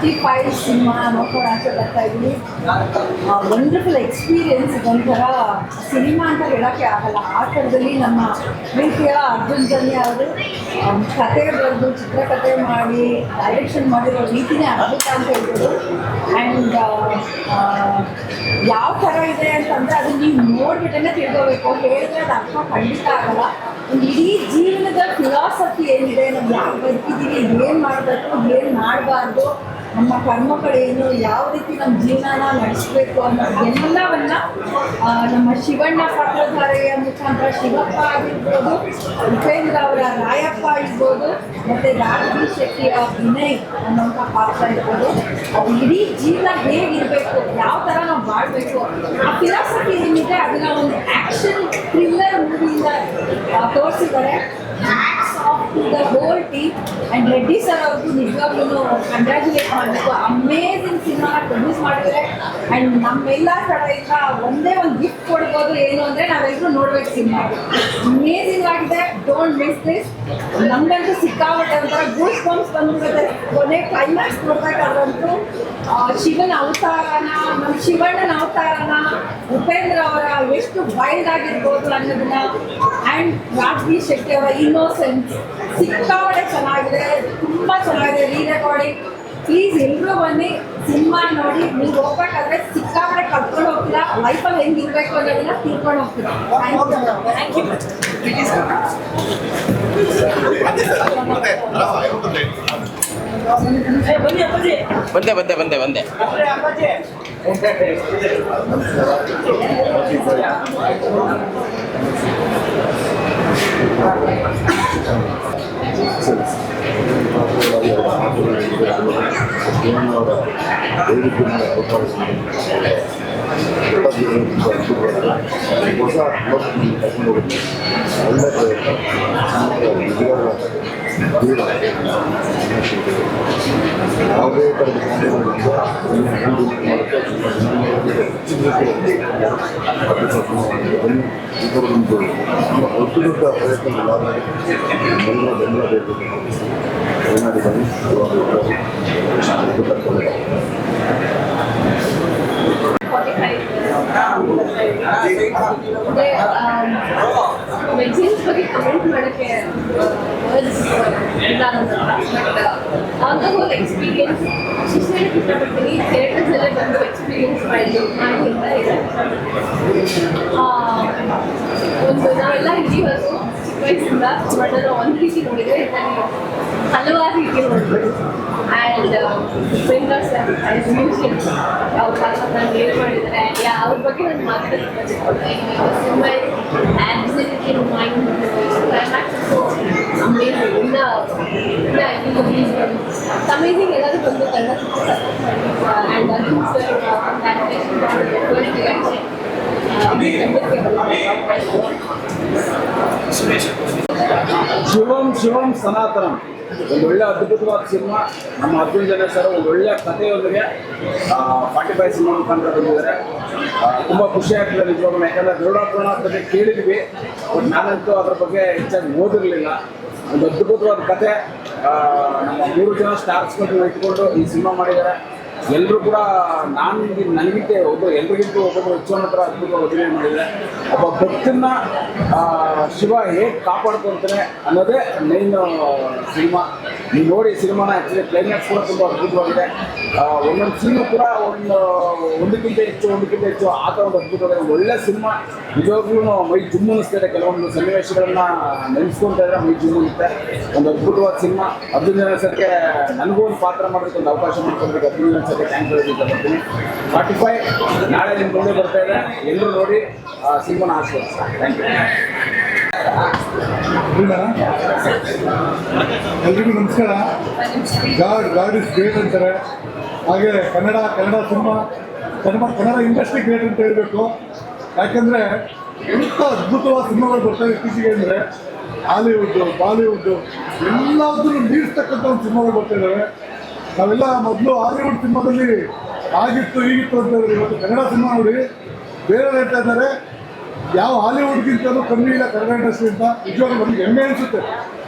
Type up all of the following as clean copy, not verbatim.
45 cinema ನೋಡ್ಕೊಂಡು ಆಸೆ ಬರ್ತಾ ಇದ್ದೀನಿ. Wonderful experience. ಇದೊಂಥರ ಸಿನಿಮಾ ಅಂತ ಹೇಳೋಕ್ಕೆ ಆಗಲ್ಲ. ಆ ಥರದಲ್ಲಿ ನಮ್ಮ ಪ್ರೀತಿಯ ಅರ್ಜುನ್ ಜನ್ಯ ಅವರು ಕತೆ ಬರೆದು ಚಿತ್ರಕಥೆ ಮಾಡಿ ಡೈರೆಕ್ಷನ್ ಮಾಡಿರೋ ರೀತಿನೇ ಅದ್ಭುತ ಅಂತ ಹೇಳ್ಬೋದು. ಆ್ಯಂಡ್ ಯಾವ ಥರ ಇದೆ ಅಂತಂದರೆ ಅದನ್ನು ನೀವು ನೋಡ್ಬಿಟ್ಟೇ ತಿಳ್ಕೋಬೇಕು. ಹೇಳಿದ್ರೆ ಅದು ಅರ್ಥ ಖಂಡಿತ ಆಗಲ್ಲ. ಒಂದು ಇಡೀ ಜೀವನದ ಫಿಲಾಸಫಿ ಏನಿದೆ, ನಾವು ಯಾಕೆ ಬದುಕಿದ್ದೀವಿ, ಏನು ಮಾಡಬೇಕು, ಏನು ಮಾಡಬಾರ್ದು, ನಮ್ಮ ಕರ್ಮಗಳೇನು, ಯಾವ ರೀತಿ ನಮ್ಮ ಜೀವನನ ನಡೆಸಬೇಕು ಅನ್ನೋದು ಎಲ್ಲವನ್ನ ನಮ್ಮ ಶಿವಣ್ಣ ಪಾತ್ರಧಾರೆಯ ಮುಖಾಂತರ ಶಿವಪ್ಪ ಆಗಿರ್ಬೋದು, ಉಪೇಂದ್ರ ಅವರ ರಾಯಪ್ಪ ಇರ್ಬೋದು, ಮತ್ತು ರಾಘವಿ ಶೆಟ್ಟಿಯ ವಿನಯ್ ಅನ್ನೋಂಥ ಪಾತ್ರ ಇರ್ಬೋದು, ಅದು ಇಡೀ ಜೀವನ ಹೇಗಿರಬೇಕು, ಯಾವ ಥರ ನಾವು ಬಾಳಬೇಕು, ಆ ಫಿಲಾಸಫಿ ಏನಿದೆ ಅದನ್ನು ಒಂದು ಆ್ಯಕ್ಷನ್ ಥ್ರಿಲ್ಲರ್ ಮೂವಿಯಿಂದ ತೋರಿಸಿದ್ದಾರೆ. Hats off to the whole team. And Reddy sir ಅವ್ರಿಗೂ ನಿಜವಾಗ್ಲೂ ಕಂಗ್ರ್ಯಾಚುಲೇಟ್ ಮಾಡಬೇಕು. ಅಮೇಝಿಂಗ್ ಸಿನಿಮಾನ ಪ್ರೊಡ್ಯೂಸ್ ಮಾಡಿದರೆ. ಆ್ಯಂಡ್ ನಮ್ಮೆಲ್ಲ ಕಡೆಯಿಂದ ಒಂದೇ ಒಂದು ಗಿಫ್ಟ್ ಕೊಡ್ಬೋದು, ಏನು ಅಂದರೆ ನಾವೆಲ್ಲರೂ ನೋಡ್ಬೇಕು ಸಿನಿಮಾ. ಅಮೇಝಿಂಗ್ ಆಗಿದೆ. Don't miss this. ನಮಗಂತೂ ಸಿಕ್ಕಾಪಟ್ಟೆ ಒಂಥರ ಗೂಸ್ ಬಂಪ್ಸ್ ಬಂದ್ಬಿಡುತ್ತೆ. ಕೊನೆ ಕ್ಲೈಮ್ಯಾಕ್ಸ್ ನೋಡ್ಬೇಕಾದ್ರಂತೂ ಶಿವನ ಅವತಾರನ, ನಮ್ಮ ಶಿವಣ್ಣನ ಅವತಾರನ, ಉಪೇಂದ್ರ ಅವರ ಎಷ್ಟು ವೈಲ್ಡ್ ಆಗಿರ್ಬೋದು ಅನ್ನೋದನ್ನ, ಆ್ಯಂಡ್ ರಾಘವಿ ಶೆಟ್ಟಿ ಅವರ ಇನ್ನೋಸೆನ್ಸ್ ಸಿಕ್ಕಾಪಟ್ಟೆ ಚೆನ್ನಾಗಿದೆ. ತುಂಬ ಚೆನ್ನಾಗಿದೆ ರೀ ರೆಕಾರ್ಡಿಂಗ್. ಪ್ಲೀಸ್ ಎಲ್ಲರೂ ಬನ್ನಿ, ಸಿನಿಮಾ ನೋಡಿ. ನೀವು ಹೋಗ್ಬೇಕಾದ್ರೆ ಸಿಕ್ಕಾಪಟ್ಟೆ ಕಲ್ತ್ಕೊಂಡು ಹೋಗ್ತೀರಾ, ಲೈಫಲ್ಲಿ ಹೆಂಗಿರ್ಬೇಕು ಅನ್ನೋದನ್ನ ತಿಳ್ಕೊಂಡು ಹೋಗ್ತೀರಾ. Thank you. ಬಂದೆ ಹೊಸ ಯಾವುದೇ ಥರದ ಇದರದೊಂದು ಒತ್ತುದೊಡ್ಡ ಪ್ರಯತ್ನ ಎಲ್ಲ ಬೆಂಬಲ ಬೇಕು. ಮೆಡಿಸಿನ್ಸ್ ಬಗ್ಗೆ ಕಮೆಂಟ್ ಮಾಡೋಕ್ಕೆ ಇಲ್ಲ ಅನ್ನೋದಲ್ಲ. But on the whole experience ಇಷ್ಟು ಹೇಳಕ್ಕೆ ಇಷ್ಟಪಡ್ತೀನಿ. ಥಿಯೇಟರ್ಸಲ್ಲೇ ಬಂದು ಎಕ್ಸ್ಪೀರಿಯನ್ಸ್ ಮಾಡಿ ಅಂತ ಇದೆ. ಒಂದು ನಾವೆಲ್ಲ ಇದ್ದೀವರೆಗೂ ಚಿಕ್ಕ ವಯಸ್ಸಿಂದ ಬಟ್ ಒಂದು ರೀತಿ ನೋಡಿದರೆ ಇದನ್ನು ಹಲವಾರು ರೀತಿ ನೋಡ್ಬೋದು. And Upendra sir as museum ಅವ್ರ ಪಾತ್ರ ಹೇಳಿ ಮಾಡಿದ್ದಾರೆ. ಆ್ಯಂಡ್ ಅವ್ರ ಬಗ್ಗೆ ನಾನು ಮಾತಾಡೋದು ತುಂಬ absolutely mind climax so amazing. Amazing ಎಲ್ಲರೂ ಬಂದು Kannada and Arjun sir congratulations on the first direction. ಶಿವಂ ಸನಾತನಂ ಒಂದು ಒಳ್ಳೆ ಅದ್ಭುತವಾದ ಸಿನಿಮಾ. ನಮ್ಮ ಅರ್ಜುನ್ ಜನ್ಯ ಸರ್ ಒಂದು ಒಳ್ಳೆಯ ಕಥೆಯೊಂದಿಗೆ 45 ಸಿನಿಮಾ ಮುಖಾಂತರ ಬಂದಿದ್ದಾರೆ. ತುಂಬ ಖುಷಿ ಆಗ್ತದೆ ನಿಜವಾಗ್ಲೂ. ಯಾಕಂದರೆ ಗರುಡಾಪುರಾಣ ಬಗ್ಗೆ ಕೇಳಿದ್ವಿ, ಬಟ್ ನಾನಂತೂ ಅದ್ರ ಬಗ್ಗೆ ಹೆಚ್ಚಾಗಿ ಓದಿರಲಿಲ್ಲ. ಒಂದು ಅದ್ಭುತವಾದ ಕತೆ. ನಮ್ಮ 3 ಜನ ಸ್ಟಾರ್ಸ್ಕೊಂಡು ಇಟ್ಕೊಂಡು ಈ ಸಿನಿಮಾ ಮಾಡಿದ್ದಾರೆ. ಎಲ್ಲರೂ ಕೂಡ ನನಗಿಂತ ಎಲ್ರಿಗಿಂತೂ ಒಬ್ಬೊಬ್ಬರು ಹೆಚ್ಚು ಹತ್ರ ಅದ್ಭುತ ಅಭಿನಯ ಮಾಡಿದರೆ. ಒಬ್ಬ ಭಕ್ತನ್ನ ಶಿವ ಹೇಗೆ ಕಾಪಾಡ್ಕೊಳ್ತಾನೆ ಅನ್ನೋದೇ ಮೇನ್ ಸಿನಿಮಾ. ನೀವು ನೋಡಿ ಸಿನಿಮಾನ. ಆ್ಯಕ್ಚುಲಿ ಕ್ಲೈಮ್ಯಾಕ್ಸ್ ಕೂಡ ತುಂಬ ಅದ್ಭುತವಾಗಿದೆ. ಒಂದೊಂದು ಸೀನು ಕೂಡ ಒಂದಕ್ಕಿಂತ ಹೆಚ್ಚು ಆ ಥರ ಒಂದು ಅದ್ಭುತವಾಗಿದೆ. ಒಂದು ಒಳ್ಳೆ ಸಿನಿಮಾ. ನಿಜವಾಗ್ಲೂ ಮೈ ಜುಮ್ಮು ಅನ್ನಿಸ್ತಿದೆ. ಕೆಲವೊಂದು ಸನ್ನಿವೇಶಗಳನ್ನ ನೆನೆಸ್ಕೊಳ್ತಾ ಇದ್ರೆ ಮೈ ಜುಮ್ಮು ಅನ್ನುತ್ತೆ. ಒಂದು ಅದ್ಭುತವಾದ ಸಿನಿಮಾ. ಅರ್ಜುನ್ ಜನ್ಯ ಸರ್ಗೆ ನನಗೂ ಒಂದು ಪಾತ್ರ ಮಾಡೋದಕ್ಕೆ ಒಂದು ಅವಕಾಶ ಮಾಡ್ಕೊಳ್ಬೇಕು. ಅರ್ಜುನ್ ಜನ್ಯ ಸರ್ಗೆ ಥ್ಯಾಂಕ್ ಬರ್ತೀನಿ. 45 ನಾಳೆ ನಿಮ್ಮ ಮುಂದೆ ಬರ್ತಾ ಇದೆ. ಎಲ್ಲರೂ ನೋಡಿ ಸಿನಿಮಾನ ಆಸ್ವಾದಿಸ್ತಾರೆ. Thank you. ಎಲ್ರಿಗೂ ನಮಸ್ಕಾರ. ಗಾಡ್ ಇಸ್ ಗ್ರೇಟ್ ಅಂತಾರೆ. ಹಾಗೆ Kannada cinema, Kannada industry great ಅಂತ ಹೇಳಬೇಕು. ಯಾಕೆಂದರೆ ಎಂಥ ಅದ್ಭುತವಾದ ಸಿನಿಮಾಗಳು ಬರ್ತಾರೆ ಇತ್ತೀಚೆಗೆ. ಅಂದರೆ ಹಾಲಿವುಡ್ಡು, ಬಾಲಿವುಡ್ಡು ಎಲ್ಲದನ್ನು ಮೀರಿಸ್ತಕ್ಕಂಥ ಒಂದು ಸಿನಿಮಾಗಳು ಬರ್ತಾ ಇದ್ದಾವೆ. ನಾವೆಲ್ಲ ಮೊದಲು ಹಾಲಿವುಡ್ ಸಿನಿಮಾದಲ್ಲಿ ಆಗಿತ್ತು ಈಗಿತ್ತು ಅಂತ ಹೇಳಿದ್ರೆ, ಇವತ್ತು ಕನ್ನಡ ಸಿನಿಮಾ ನೋಡಿ ಬೇರೆ ಹೇಳ್ತಾ ಇದ್ದಾರೆ. ಯಾವ ಹಾಲಿವುಡ್ಗಿಂತಲೂ ಕಮ್ಮಿ ಇಲ್ಲ ಕನ್ನಡ ಇಂಡಸ್ಟ್ರಿ ಅಂತ. ನಿಜವಾಗ್ಲೂ ನಮಗೆ ಹೆಮ್ಮೆ ಅನಿಸುತ್ತೆ.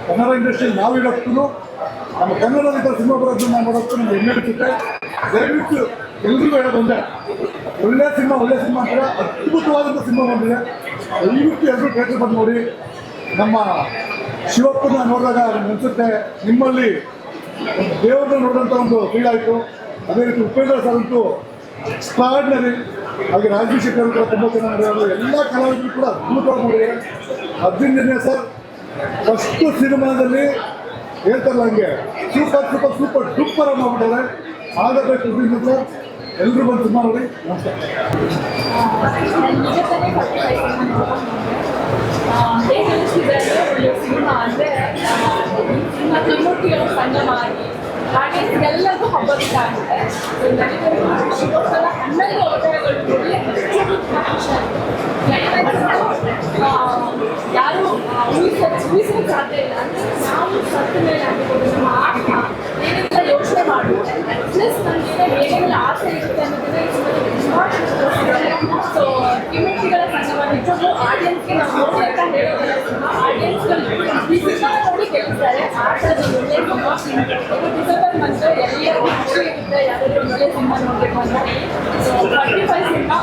ಕನ್ನಡ ಇಂಡಸ್ಟ್ರಿಯಲ್ಲಿ ನಾವು ಇರೋಕ್ಕೂ ನಮ್ಮ ಕನ್ನಡದ ಸಿನಿಮಾ ಬರೋದನ್ನ ನಾವು ನೋಡೋಕ್ಕೂ ನಮ್ಗೆ ಹೆಮ್ಮೆ ಅನಿಸುತ್ತೆ. ದಯವಿಟ್ಟು ಎಲ್ರಿಗೂ ಹೇಳೋದೊಂದೇ, ಒಳ್ಳೆ ಸಿನಿಮಾ ಅಂತಾರೆ, ಅದ್ಭುತವಾದಂಥ ಸಿನಿಮಾ ಬಂದಿದೆ. ದಯವಿಟ್ಟು ಎಲ್ಲರೂ ಥಿಯೇಟರ್ ಬಂದು ನೋಡಿ. ನಮ್ಮ ಶಿವಪ್ಪನ ನೋಡಿದಾಗ ಅನಿಸುತ್ತೆ ನಿಮ್ಮಲ್ಲಿ ದೇವರನ್ನ ನೋಡಿದಂಥ ಒಂದು ಫೀಲ್ ಆಯಿತು. ಅದೇ ರೀತಿ ಉಪೇಂದ್ರ ಸರ್ ಅಂತೂ ಎಕ್ಸ್ಟ್ರಾರ್ಡಿನರಿ. ಹಾಗೆ ರಾಜೀವ್ ಶೆಟ್ಟರ್ ಕೂಡ ತುಂಬ ಚೆನ್ನಾಗಿ ಮಾಡಿದ್ದಾರೆ. ಎಲ್ಲ ಕಲಾವಿದರು ಕೂಡ ಅದ್ಭುತವಾಗಿ ಮಾಡಿದ್ದಾರೆ. ಅದರಿಂದ ಸರ್ ಫಸ್ಟು ಸಿನಿಮಾದಲ್ಲಿ ಹೇಳ್ತಾರಲ್ಲ ಹಂಗೆ ಸೂಪರ್ ಡೂಪರ್ ಮಾಡ್ಬಿಟ್ಟಾರೆ. ಆಗಬೇಕು ಸರ್, ಎಲ್ಲರೂ ಬಂದು ಸಿನಿಮಾ ನೋಡಿ. ನಮಸ್ಕಾರ. ಹೇಗೆ ಅನಿಸಿದ್ದಾರೆ ಒಳ್ಳೆ ಸಿನಿಮಾ ಅಂದರೆ ಸಿನಿಮಾ ತ್ರಿಮೂರ್ತಿಗಳ ಸಂಗಮ ಆಗಿ ಹಾಗೆ ಎಲ್ಲರಿಗೂ ಹಬ್ಬಬೇಕಾಗುತ್ತೆ. ನನಗೆ ಶಿವೋತ್ಸವ 11 ಅವತಾರಗಳು ನೋಡಿ ಖುಷಿ ಯಾರು ಊಹಿಸಲು ಸಾಧ್ಯ ಇಲ್ಲ. ಅಂದರೆ ನಾವು ಸತ್ತ ಮೇಲೆ ಆಗಿರ್ಬೋದು, ನಮ್ಮ ಆತ್ಮ ಏನೆಲ್ಲ ಯೋಚನೆ ಮಾಡುತ್ತೆ, ಪ್ಲಸ್ ನನಗೆ ಏನೆಲ್ಲ ಆಸೆ ಇರುತ್ತೆ ಅನ್ನೋದನ್ನ ಈ ಸಿನಿಮಾದಲ್ಲಿ ತುಂಬ ಸೊ ತ್ರಿಮೂರ್ತಿಗಳ ಸಂಗಮ ನಿಜವಾಗ್ಲೂ ಆಡಿಯನ್ಸ್ಗೆ ನಾವು ನೋಡಿ ಅಂತ ಹೇಳೋದಿಲ್ಲ. ಆಡಿಯನ್ಸ್ಗಳು ಈ ಸಿನಿಮಾ ನೋಡಿ ಗೆಲ್ಲಿಸ್ತಾರೆ. ಆಟದ ಒಳ್ಳೆ ಸಿನಿಮಾ ಡಿಸೆಂಬರ್ ಮಂತ್ ಎಲ್ಲರಿಗೂ ಖುಷಿ ಇರುತ್ತೆ ಯಾರಾದರೂ ಒಳ್ಳೆ ಸಿನಿಮಾ ನೋಡಬೇಕು ಅಂತ. ಸೊ 25 ಸಿನಿಮಾ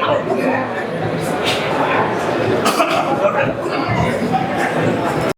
ಹಾಗೆ